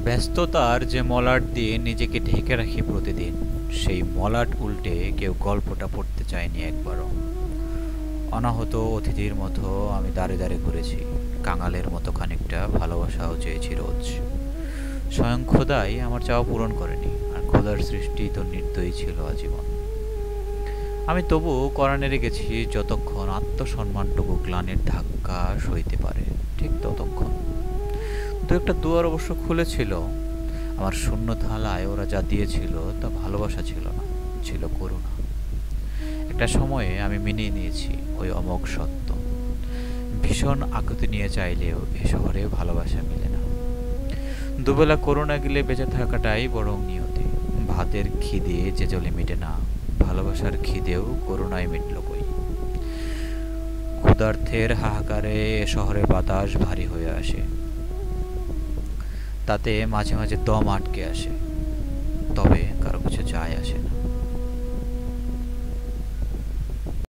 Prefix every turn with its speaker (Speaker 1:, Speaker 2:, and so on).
Speaker 1: ব্যস্ততার যে মলাট দিয়ে নিজেকে ঢেকে রাখি প্রতিদিন, সেই মলাট উল্টে কেউ গল্পটা পড়তে চায়নি একবারও। অনাহত অতিথির মতো আমি দাঁড়ে দাঁড়ে ঘুরেছি, কাঙালের মতো খানিকটা ভালোবাসাও চেয়েছি রোজ। স্বয়ং খোদাই আমার চাওয়া পূরণ করেনি, আর খোদার সৃষ্টি তো নির্দয়ী ছিল আজীবন। আমি তবু কড়া নেড়ে গেছি যতক্ষণ আত্মসম্মানটুকু গ্লানির ধাক্কা সইতে পারে, ঠিক ততক্ষণ। দু একটা দুয়ার অবশ্য খুলেছিল। আমার শূন্য থালায় ওরা যা দিয়েছিল তা ভালোবাসা ছিল না, ছিল করুণা। একটা সময়ে আমি মেনে নিয়েছি ওই অমোঘ সত্য। ভীষণ আকুতি নিয়ে চাইলেও এ শহরে ভালোবাসা মেলে না। দুবেলা করুণা গিলে বেঁচে থাকাটাই বরং নিয়তি। ভাতের খিদে যে জলে মেটে না, ভালোবাসার খিদেও করুণায় মিটল কই। ক্ষুধার্থের হাহাকারে এ শহরের বাতাস ভারী হয়ে আসে, তাতে মাঝে মাঝে দম আটকে আসে।